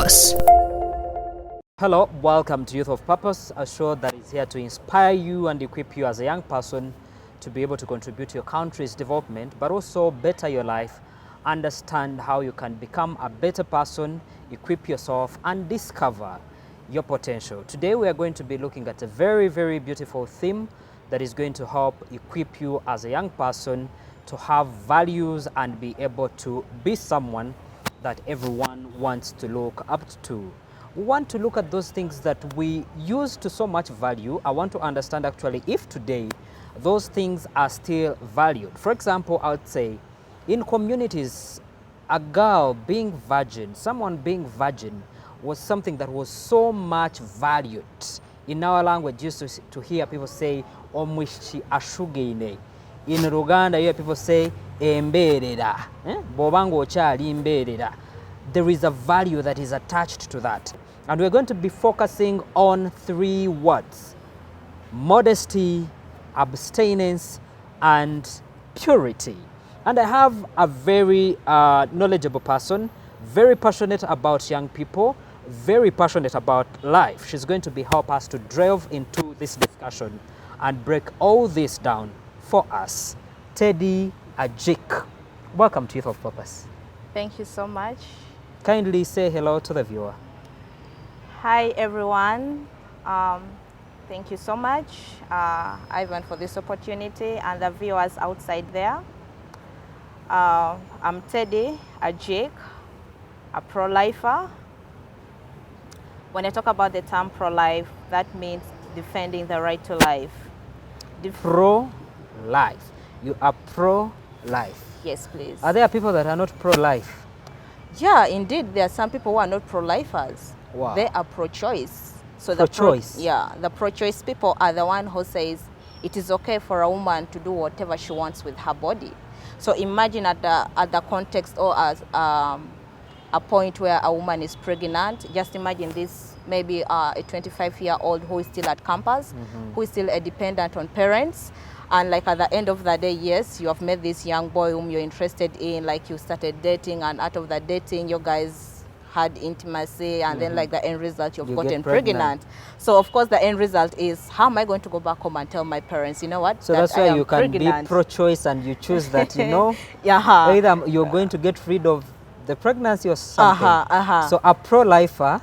Purpose. Hello, welcome to Youth of Purpose, a show that is here to inspire you and equip you as a young person to be able to contribute to your country's development, but also better your life, understand how you can become a better person, equip yourself, and discover your potential. Today we are going to be looking at a very, very beautiful theme that is going to help equip you as a young person to have values and be able to be someone that everyone wants to look up to. We want to look at those things that we use to so much value. I want to understand actually if today those things are still valued. For example, I would say in communities, a girl being virgin, someone being virgin was something that was so much valued. In our language, used to hear people say, omwishi ashugeine. In Ruganda, you hear people say, emberera. Bobango chali emberera. There is a value that is attached to that. And we're going to be focusing on three words: modesty, abstinence, and purity. And I have a very knowledgeable person, very passionate about young people, very passionate about life. She's going to be help us to delve into this discussion and break all this down for us. Teddy Ajik, welcome to Youth of Purpose. Thank you so much. Kindly say hello to the viewer. Hi everyone. Thank you so much, Ivan, for this opportunity, and the viewers outside there. I'm Teddy Ajik, a pro-lifer. When I talk about the term pro-life, that means defending the right to life. Pro-life. You are pro-life. Yes, please. Are there people that are not pro-life? Yeah, indeed, there are some people who are not pro-lifers. Wow. They are pro-choice. So Pro-choice. the pro-choice people are the one who says it is okay for a woman to do whatever she wants with her body. So imagine at the context or as a point where a woman is pregnant. Just imagine this, maybe a 25-year-old who is still at campus, who is still a dependent on parents. And like at the end of the day, yes, you have met this young boy whom you're interested in, like you started dating, and out of the dating, you guys had intimacy, and then like the end result, you've gotten pregnant. So of course the end result is, how am I going to go back home and tell my parents, you know what? So that's why you can be pro-choice and you choose that, you know, either you're going to get rid of the pregnancy or something. So a pro-lifer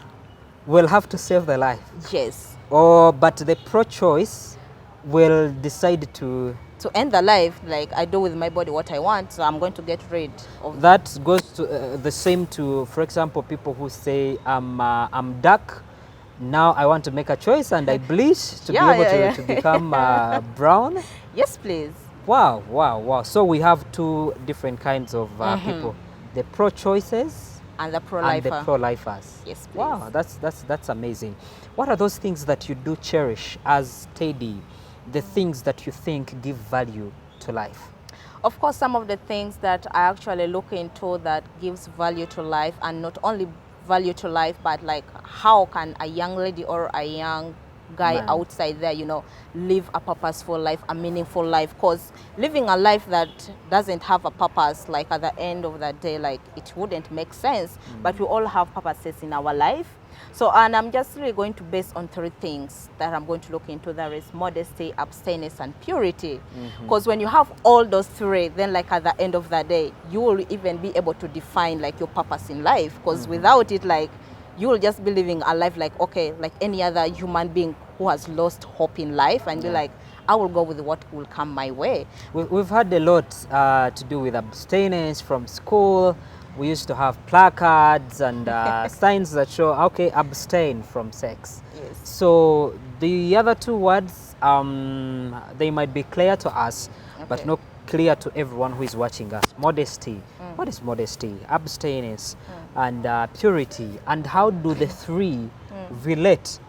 will have to save the life. Yes. But the pro-choice will decide to end the life, like I do with my body what I want, so I'm going to get rid of that. Goes to the same to, for example, people who say I'm dark, now I want to make a choice and I bleach to be able to become brown. Yes, please. Wow. So we have two different kinds of people: the pro-choices and the pro-lifers. Yes, please. Wow, that's amazing. What are those things that you do cherish as Teddy? The things that you think give value to life? Of course, some of the things that I actually look into that gives value to life, and not only value to life, but like how can a young lady or a young guy outside there, you know, live a purposeful life, a meaningful life. Because living a life that doesn't have a purpose, like at the end of the day, like it wouldn't make sense. But we all have purposes in our life. So, and I'm just really going to base on three things that I'm going to look into. There is modesty, abstinence, and purity. Because when you have all those three, then like at the end of the day, you will even be able to define like your purpose in life. Because without it, like you will just be living a life like, okay, like any other human being who has lost hope in life, and be like, I will go with what will come my way. We've had a lot to do with abstinence from school. We used to have placards and signs that show, okay, abstain from sex. Yes. So the other two words, they might be clear to us, but not clear to everyone who is watching us. Modesty. What is modesty? Abstinence and purity. And how do the three relate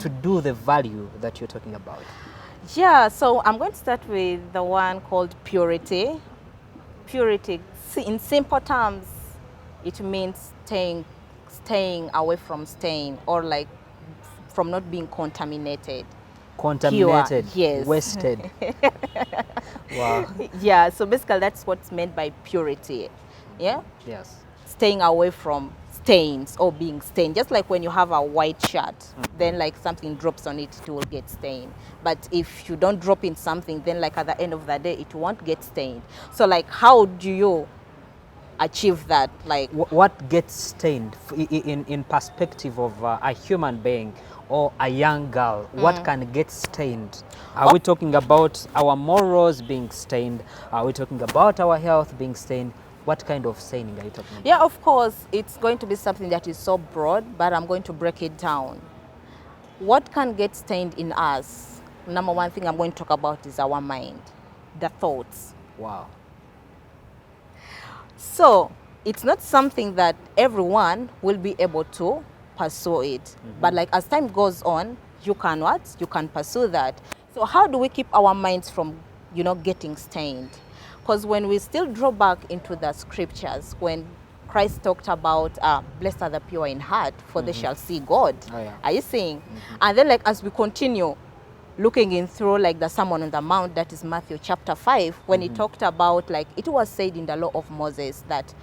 to do the value that you're talking about? Yeah, so I'm going to start with the one called purity. Purity, in simple terms, it means staying away from stain, or like from not being contaminated. Contaminated, pure, yes. wasted. Wow. Yeah, so basically that's what's meant by purity. Yeah? Yes. Staying away from stains or being stained. Just like when you have a white shirt, then like something drops on it, it will get stained. But if you don't drop in something, then like at the end of the day, it won't get stained. So like, how do you achieve that? Like, What gets stained in perspective of a human being or a young girl? What can get stained? Are we talking about our morals being stained? Are we talking about our health being stained? What kind of staining are you talking about? yeah, of course, it's going to be something that is so broad, but I'm going to break it down. What can get stained in us? Number one thing I'm going to talk about is our mind, the thoughts. Wow. So it's not something that everyone will be able to pursue it. But like as time goes on, you can what? You can pursue that. So how do we keep our minds from, getting stained? Because when we still draw back into the scriptures, when Christ talked about blessed are the pure in heart, for they shall see God. Oh, yeah. Are you seeing? And then like as we continue looking in through like the Sermon on the Mount, that is Matthew chapter 5, when he talked about like it was said in the law of Moses that,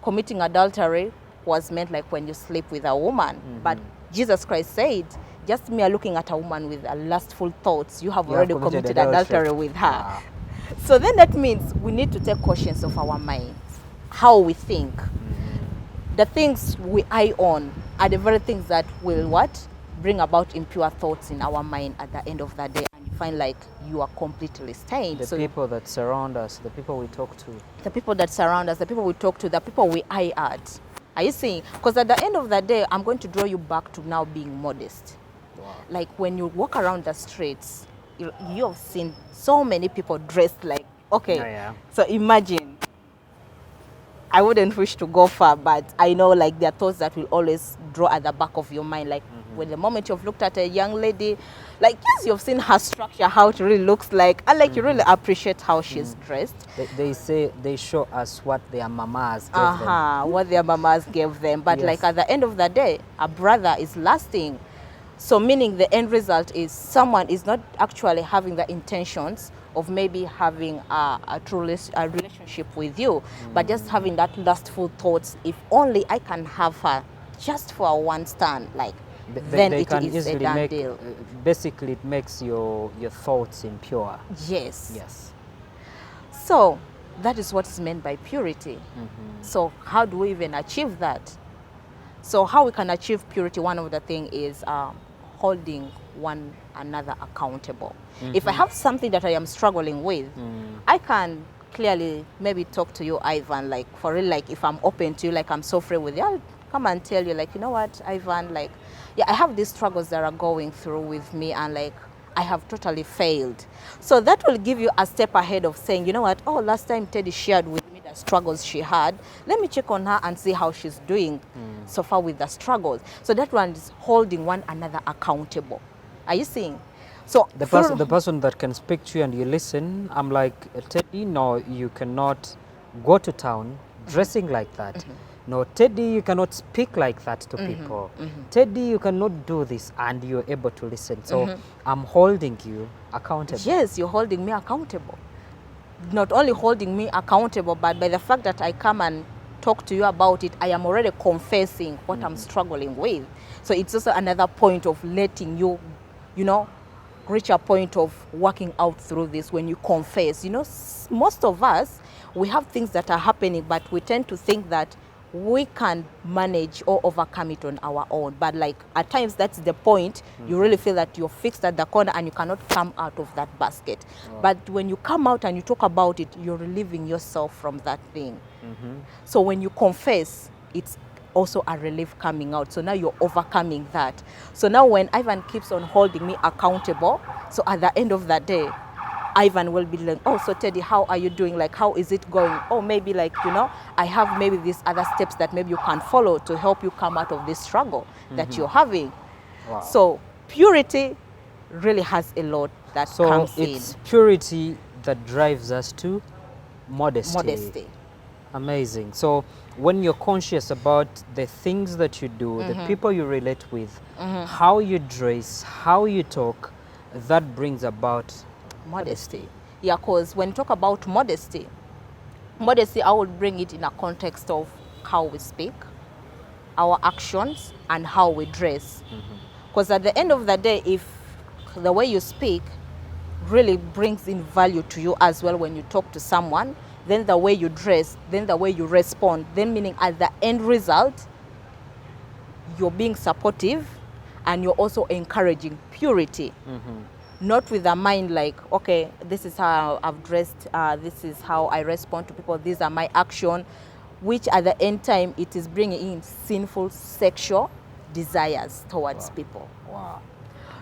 committing adultery was meant like when you sleep with a woman. But Jesus Christ said, just mere looking at a woman with lustful thoughts, you have already committed adultery with her. Wow. So then that means we need to take conscience of our minds, how we think. The things we eye on are the very things that will what? Bring about impure thoughts in our mind at the end of the day, and you find like you are completely stained. The people that surround us, the people we talk to. The people that surround us, the people we talk to, the people we eye at. Are you seeing? Because at the end of the day, I'm going to draw you back to now being modest. Wow. Like when you walk around the streets, you have seen so many people dressed like, okay, Oh, yeah. so imagine, I wouldn't wish to go far, but I know like there are thoughts that will always draw at the back of your mind. Like when the moment you've looked at a young lady, like yes, you've seen her structure, how it really looks like, and like you really appreciate how she's dressed. They say they show us what their mamas gave them. What their mamas gave them. But Yes. like at the end of the day, a brother is lasting. So meaning the end result is someone is not actually having the intentions of maybe having a true relationship with you, but just having that lustful thoughts. If only I can have her just for a one stand, like then They it can is a easily done make, deal. basically it makes your thoughts impure. Yes. Yes. So that is what is meant by purity. So how do we even achieve that? So how we can achieve purity, one of the things is holding one another accountable. If I have something that I am struggling with, I can clearly maybe talk to you, Ivan, like for real, like if I'm open to you, like I'm so free with you, I'll come and tell you, like, you know what, Ivan, like, yeah, I have these struggles that are going through with me, and like I have totally failed. So that will give you a step ahead of saying, you know what, oh, last time Teddy shared with me the struggles she had. Let me check on her and see how she's doing so far with the struggles. So that one is holding one another accountable. Are you seeing? So The person that can speak to you and you listen, I'm like, Teddy, no, you cannot go to town dressing like that. No, Teddy, you cannot speak like that to people. Teddy, you cannot do this, and you're able to listen. So I'm holding you accountable. Yes, you're holding me accountable. Not only holding me accountable, but by the fact that I come and talk to you about it, I am already confessing what I'm struggling with. So it's also another point of letting you, reach a point of working out through this when you confess. Most of us, we have things that are happening, but we tend to think that we can manage or overcome it on our own. But like at times that's the point, you really feel that you're fixed at the corner and you cannot come out of that basket. But when you come out and you talk about it, you're relieving yourself from that thing. So when you confess, it's also a relief coming out. So now you're overcoming that. So now when Ivan keeps on holding me accountable, so at the end of the day, Ivan will be like, oh, so Teddy, how are you doing? Like, how is it going? Oh, maybe like, I have maybe these other steps that maybe you can follow to help you come out of this struggle that you're having. Wow. So purity really has a lot that comes in. So it's purity that drives us to modesty. Modesty. Amazing. So when you're conscious about the things that you do, the people you relate with, how you dress, how you talk, that brings about modesty. Yeah, because when you talk about modesty, I would bring it in a context of how we speak, our actions, and how we dress. Because at the end of the day, if the way you speak really brings in value to you as well when you talk to someone, then the way you dress, then the way you respond, then meaning at the end result, you're being supportive and you're also encouraging purity. Not with a mind like, okay, this is how I've dressed, this is how I respond to people, these are my action, which at the end time, it is bringing in sinful sexual desires towards people. Wow.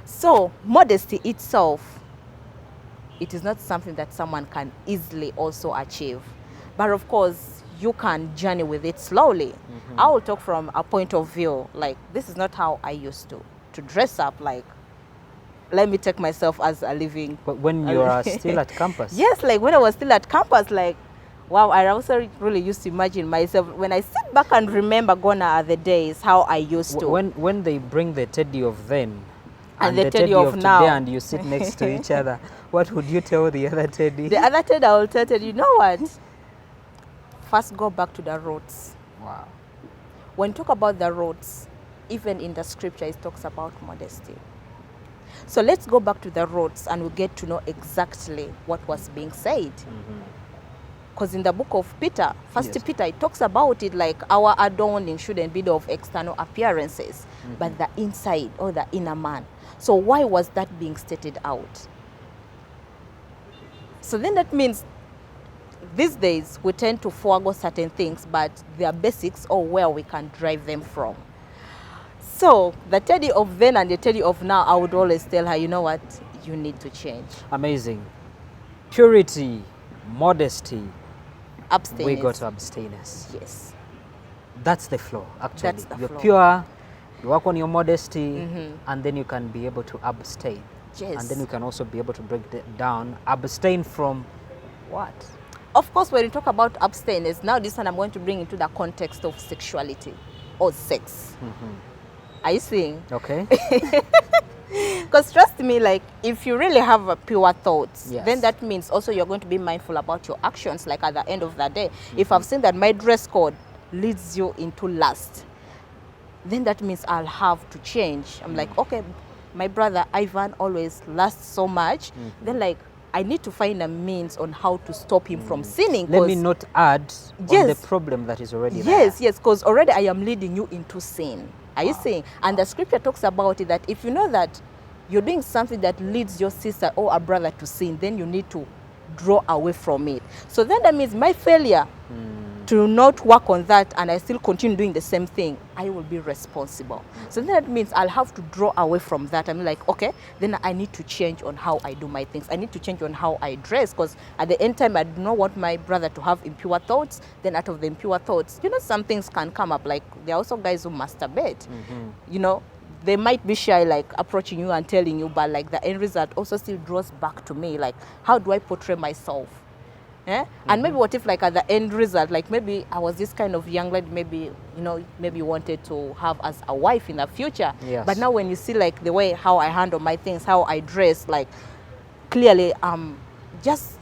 So modesty itself, it is not something that someone can easily also achieve. But of course, you can journey with it slowly. I will talk from a point of view, like, this is not how I used to dress up. Like, let me take myself as a living. But when you are still at campus? Yes, like when I was still at campus, like, wow, I also really used to imagine myself, when I sit back and remember gone are the days, how I used to. When they bring the Teddy of then and the Teddy of now, today, and you sit next to each other, what would you tell the other Teddy? The other Teddy, I will tell Teddy, you know what? First, go back to the roots. Wow. When you talk about the roots, even in the scripture, it talks about modesty. So let's go back to the roots and we'll get to know exactly what was being said. Because in the book of Peter, First Peter, it talks about it like our adorning shouldn't be of external appearances, but the inside or the inner man. So why was that being stated out? So then that means these days we tend to forego certain things, but they are basics or where we can drive them from. So the Teddy of then and the Teddy of now, I would always tell her, you know what, you need to change. Amazing. Purity, modesty. Abstinence. We go to abstinence. Yes. That's the flow, actually. That's the You're flow. pure, you work on your modesty, and then you can be able to abstain. Yes. And then you can also be able to break down, abstain from what? Of course, when you talk about abstinence, now this one I'm going to bring into the context of sexuality or sex. Are you seeing? Okay. Because trust me, like, if you really have a pure thoughts, Yes. then that means also you're going to be mindful about your actions. Like at the end of the day, if I've seen that my dress code leads you into lust, then that means I'll have to change. I'm like, okay, my brother Ivan always lusts so much, then like I need to find a means on how to stop him from sinning. Let me not add on the Yes. problem that is already there. Yes, because already I am leading you into sin. Are you seeing? And the scripture talks about it, that if you know that you're doing something that leads your sister or a brother to sin, then you need to draw away from it. So then that means my failure to not work on that and I still continue doing the same thing, I will be responsible. So then that means I'll have to draw away from that. I'm like, okay, then I need to change on how I do my things. I need to change on how I dress, because at the end time, I do not want my brother to have impure thoughts. Then out of the impure thoughts, you know, some things can come up. Like there are also guys who masturbate, you know, they might be shy, like approaching you and telling you, but like the end result also still draws back to me. Like, how do I portray myself? Yeah? And maybe what if like at the end result, like maybe I was this kind of young lady, maybe, you know, maybe you wanted to have as a wife in the future. Yes. But now when you see like the way how I handle my things, how I dress, like clearly just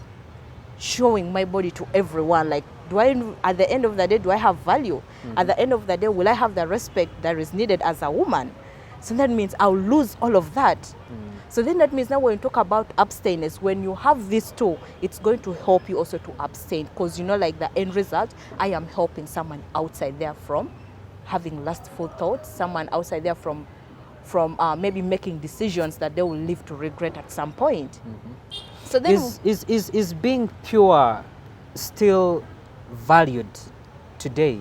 showing my body to everyone. Like, do I, at the end of the day, do I have value? At the end of the day, will I have the respect that is needed as a woman? So that means I'll lose all of that. So then that means now when you talk about abstinence, when you have these two, it's going to help you also to abstain, because you know, like the end result, I am helping someone outside there from having lustful thoughts, someone outside there from maybe making decisions that they will live to regret at some point. So then Is being pure still valued today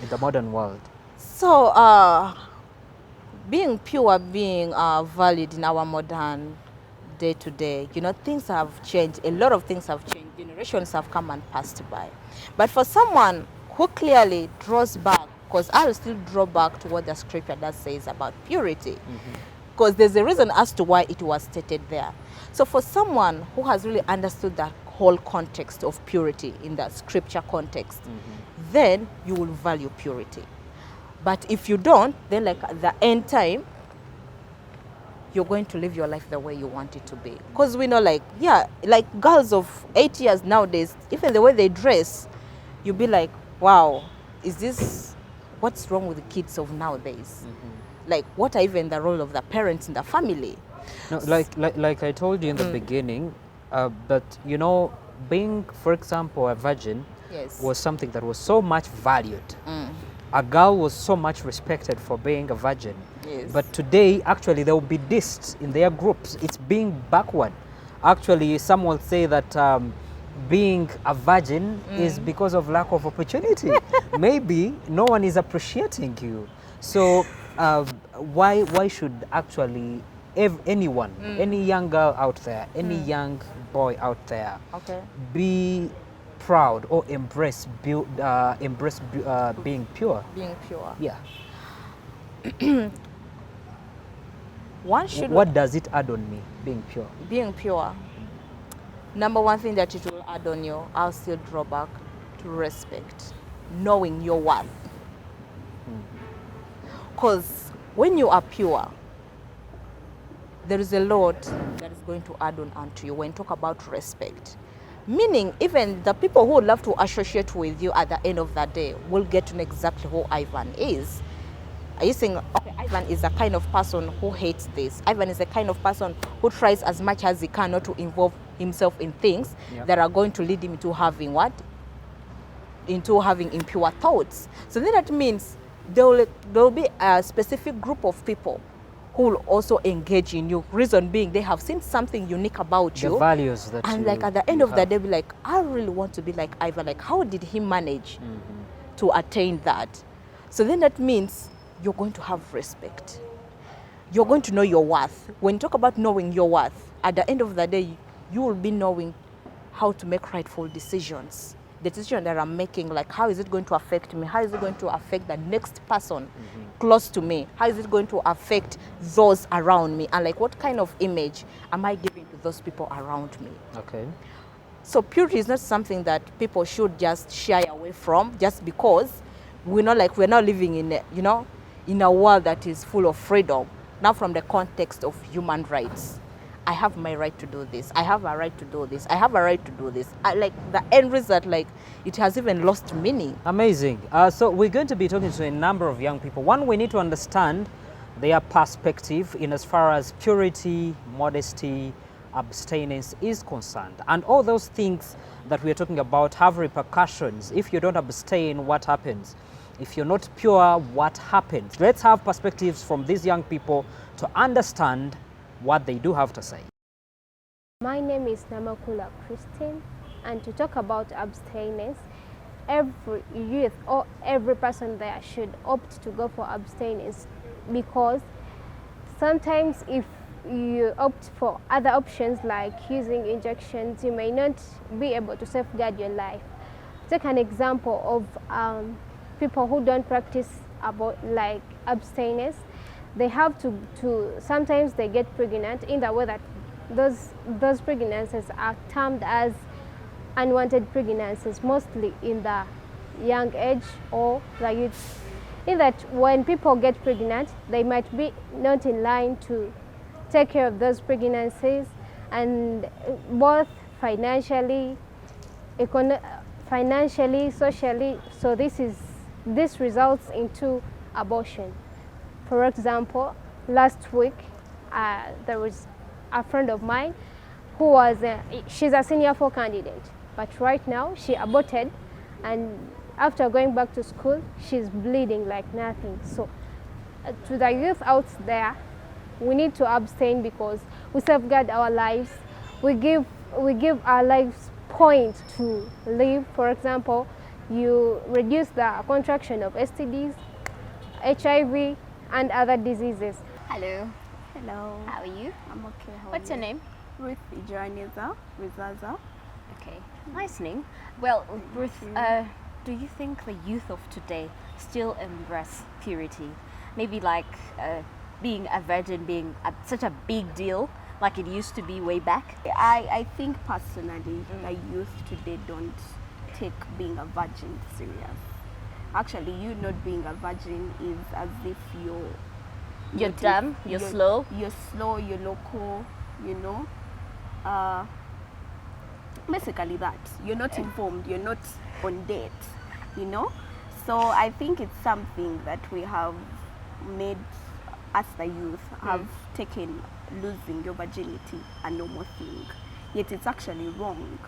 in the modern world? So being pure, being valid in our modern day to day, you know, things have changed. A lot of things have changed. Generations have come and passed by. But for someone who clearly draws back, because I will still draw back to what the scripture does says about purity, because there's a reason as to why it was stated there. So for someone who has really understood the whole context of purity in the scripture context, then you will value purity. But if you don't, then like at the end time, you're going to live your life the way you want it to be. Because we know, like, yeah, like girls of 8 years nowadays, even the way they dress, you'll be like, wow, is this, what's wrong with the kids of nowadays? Like, what are even the role of the parents in the family? No, like I told you in the beginning, but you know, being, for example, a virgin Yes. was something that was so much valued. A girl was so much respected for being a virgin. Yes. But today, actually, they will be dissed in their groups. It's being backward. Actually, some will say that being a virgin is because of lack of opportunity. Maybe no one is appreciating you. So why should actually anyone, any young girl out there, any young boy out there, be proud or embrace being pure? Being pure. Yeah. One should. What does it add on me, being pure? Being pure. Number one thing that it will add on you, I'll still draw back to respect, knowing your worth. Because when you are pure, there is a lot that is going to add on onto you when you talk about respect. Meaning, even the people who would love to associate with you at the end of the day will get to know exactly who Ivan is. Are you saying, okay, Ivan is a kind of person who hates this. Ivan is a kind of person who tries as much as he can not to involve himself in things that are going to lead him to having what? Into having impure thoughts. So then that means there will be a specific group of people who will also engage in you. Reason being, they have seen something unique about you. The values that and you, like at the end of the day, be like, I really want to be like Ivan. Like, how did he manage to attain that? So then that means you're going to have respect. You're going to know your worth. When you talk about knowing your worth, at the end of the day, you will be knowing how to make rightful decisions. The decision that I'm making, like, how is it going to affect me? How is it going to affect the next person close to me? How is it going to affect those around me? And like, what kind of image am I giving to those people around me? Okay. So purity is not something that people should just shy away from just because we're not living in in a world that is full of freedom. Now, from the context of human rights, I have my right to do this. I have a right to do this. I have a right to do this. Like, the end result, like, it has even lost meaning. Amazing. So we're going to be talking to a number of young people. One, we need to understand their perspective in as far as purity, modesty, abstinence is concerned. And all those things that we're talking about have repercussions. If you don't abstain, what happens? If you're not pure, what happens? Let's have perspectives from these young people to understand what they do have to say. My name is Namakula Christine, and to talk about abstinence, every youth or every person there should opt to go for abstinence, because sometimes if you opt for other options like using injections, you may not be able to safeguard your life. Take an example of people who don't practice about like abstinence. They have to sometimes they get pregnant in the way that those pregnancies are termed as unwanted pregnancies, mostly in the young age or the youth. In that when people get pregnant, they might be not in line to take care of those pregnancies, and both financially, socially. So this results into abortion. For example, last week there was a friend of mine who was she's a senior 4 candidate, but right now she aborted, and after going back to school, she's bleeding like nothing. So to the youth out there, we need to abstain because we safeguard our lives. We give our lives point to live. For example, you reduce the contraction of STDs, HIV, and other diseases. Hello. Hello. How are you? I'm okay. How What's are your you? name? Ruth Ijaniza Rizaza. Okay, nice name. Well, Ruth, do you think the youth of today still embrace purity? Maybe like being a virgin being such a big deal like it used to be way back? I think personally, the youth today don't take being a virgin serious. Actually, you not being a virgin is as if You're dumb, you're slow. You're slow, you're local, you know. Basically that. You're not informed, you're not on date, you know. So I think it's something that we have made, as the youth, have taken losing your virginity a normal thing. Yet it's actually wrong.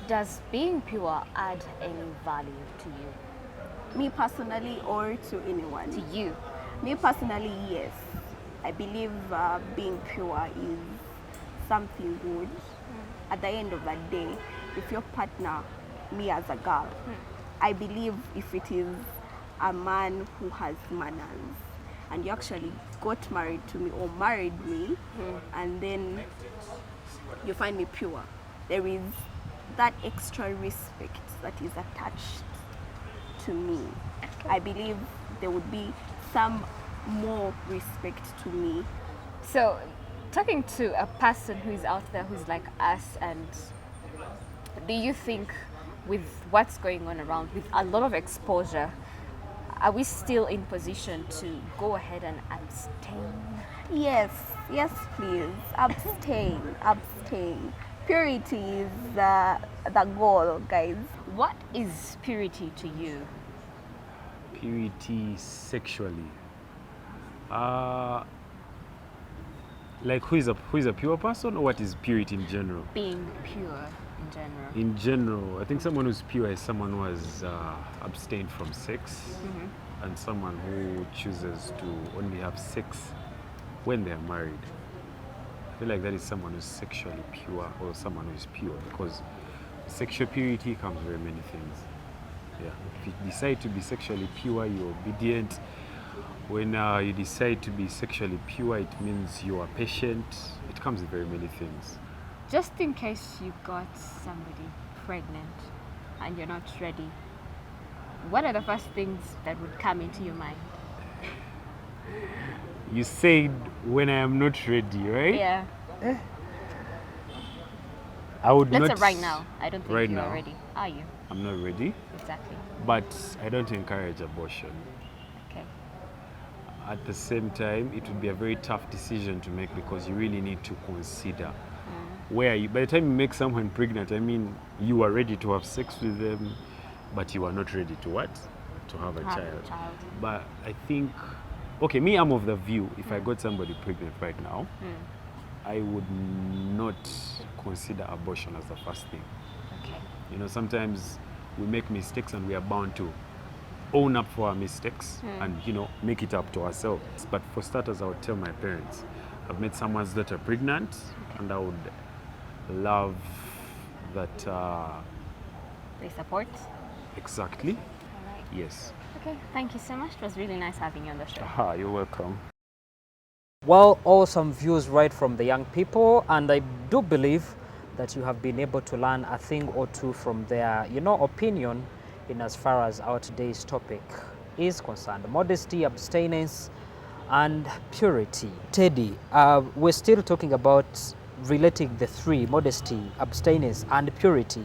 Does being pure add any value to you? Me personally, or to anyone? To you? Me personally, yes. I believe being pure is something good. At the end of the day, if your partner, me as a girl, I believe if it is a man who has manners and you actually got married to me or married me and then you find me pure, there is that extra respect that is attached to me. I believe there would be some more respect to me. So, talking to a person who is out there who's like us, and do you think with what's going on around, with a lot of exposure, are we still in position to go ahead and abstain? Yes, yes, please. Abstain, abstain. Purity is the goal, guys. What is purity to you? Purity sexually. Like who is a pure person, or what is purity in general? Being pure in general. In general, I think someone who's pure is someone who has abstained from sex, and someone who chooses to only have sex when they are married. I feel like that is someone who's sexually pure, or someone who is pure, because sexual purity comes very many things. Yeah, if you decide to be sexually pure, you're obedient. When you decide to be sexually pure, it means you are patient. It comes with very many things. Just in case you got somebody pregnant and you're not ready, what are the first things that would come into your mind? You said when I am not ready, right? Yeah. I would Let's not. say right now. I don't think right you now. are ready. Are you? I'm not ready, Exactly. but I don't encourage abortion. Okay. At the same time, it would be a very tough decision to make, because you really need to consider where you, by the time you make someone pregnant, I mean, you are ready to have sex with them, but you are not ready to what? To have a child. But I think, okay, me, I'm of the view, if I got somebody pregnant right now, I would not consider abortion as the first thing. Okay. You know, sometimes we make mistakes and we are bound to own up for our mistakes and, you know, make it up to ourselves. But for starters, I would tell my parents, I've made someone's daughter pregnant, and I would love that. They support? Exactly. All right. Yes. Okay. Thank you so much. It was really nice having you on the show. Aha, you're welcome. Well, awesome views right from the young people, and I do believe that you have been able to learn a thing or two from their, opinion in as far as our today's topic is concerned: modesty, abstinence, and purity. Teddy, we're still talking about relating the three: modesty, abstinence, and purity.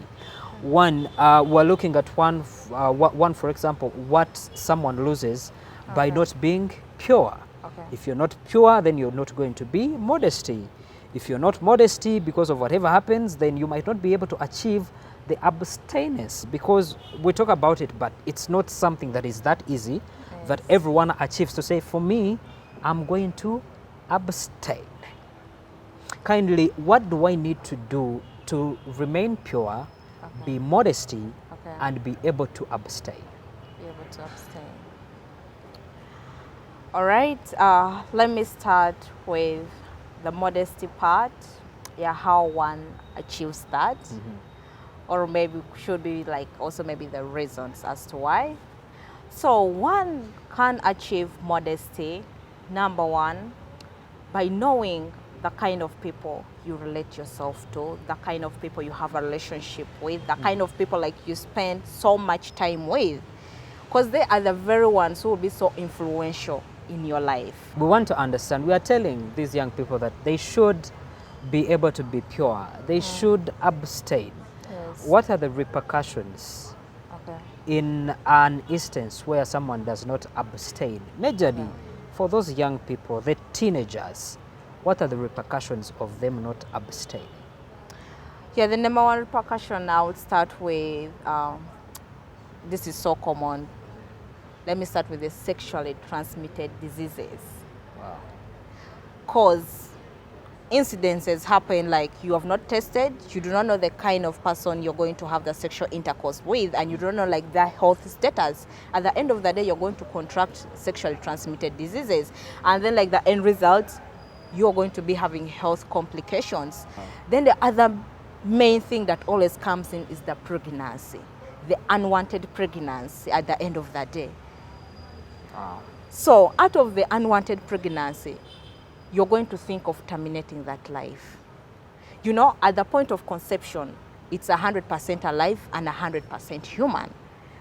One, we're looking at one, for example, what someone loses by not being pure. Okay. If you're not pure, then you're not going to be modesty. If you're not modesty, because of whatever happens, then you might not be able to achieve the abstinence, because we talk about it, but it's not something that is that easy that everyone achieves to say, for me, I'm going to abstain. Kindly, what do I need to do to remain pure, be modesty, and be able to abstain? Be able to abstain. All right, let me start with the modesty part. Yeah, how one achieves that. Or maybe should be like also maybe the reasons as to why. So one can achieve modesty, number one, by knowing the kind of people you relate yourself to, the kind of people you have a relationship with, the kind of people like you spend so much time with, because they are the very ones who will be so influential in your life. We want to understand, we are telling these young people that they should be able to be pure, they should abstain. Yes. What are the repercussions in an instance where someone does not abstain? Majorly, for those young people, the teenagers, what are the repercussions of them not abstaining? Yeah, the number one repercussion I would start with, this is so common, let me start with the sexually transmitted diseases. Wow. Cause incidences happen like you have not tested, you do not know the kind of person you're going to have the sexual intercourse with, and you don't know like their health status. At the end of the day, you're going to contract sexually transmitted diseases, and then like the end result, you're going to be having health complications. Then the other main thing that always comes in is the pregnancy, the unwanted pregnancy at the end of the day. Wow. So out of the unwanted pregnancy, you're going to think of terminating that life. You know, at the point of conception, it's 100% alive and 100% human.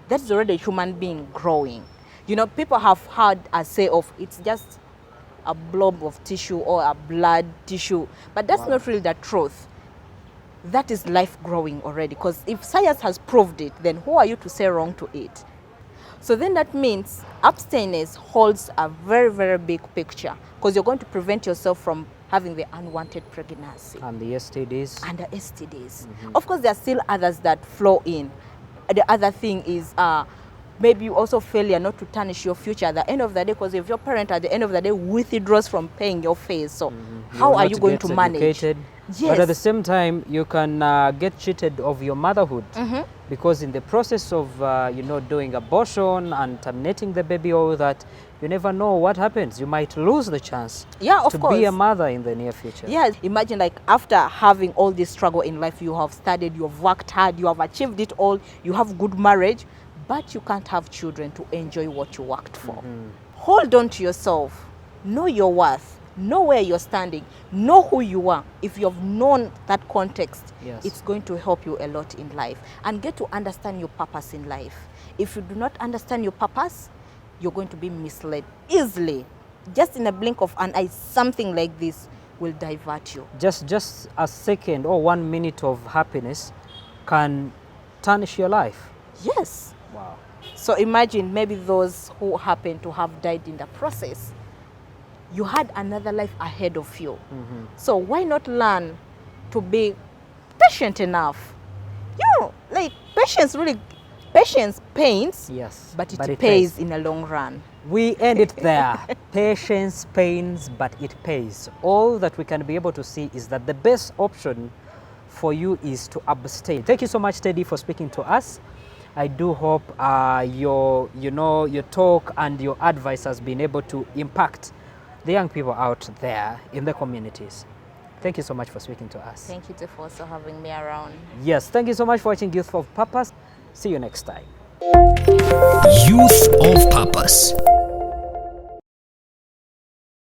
That's already a human being growing. You know, people have heard a say of it's just a blob of tissue or a blood tissue, but that's not really the truth. That is life growing already, because if science has proved it, then who are you to say wrong to it? So then that means abstinence holds a very, very big picture, because you're going to prevent yourself from having the unwanted pregnancy. And the STDs? And the STDs. Of course, there are still others that flow in. The other thing is maybe you also failure not to tarnish your future at the end of the day, because if your parent at the end of the day withdraws from paying your fees, so how are you going to manage? Educated. Yes. But at the same time, you can get cheated of your motherhood, because in the process of doing abortion and terminating the baby, all that, you never know what happens. You might lose the chance to be a mother in the near future. Yes, imagine like after having all this struggle in life, you have studied, you have worked hard, you have achieved it all, you have good marriage, but you can't have children to enjoy what you worked for. Hold on to yourself, know your worth. Know where you're standing, know who you are. If you've known that context, it's going to help you a lot in life, and get to understand your purpose in life. If you do not understand your purpose, you're going to be misled easily. Just in a blink of an eye, something like this will divert you. Just a second or 1 minute of happiness can tarnish your life. Yes. Wow. So imagine maybe those who happen to have died in the process. You had another life ahead of you. So why not learn to be patient enough? You know, like patience pains, yes, but it pays in the long run. We end it there. Patience pains, but it pays. All that we can be able to see is that the best option for you is to abstain. Thank you so much, Teddy, for speaking to us. I do hope your talk and your advice has been able to impact the young people out there in the communities. Thank you so much for speaking to us. Thank you for also having me around. Yes, thank you so much for watching Youth of Purpose. See you next time. Youth of Purpose.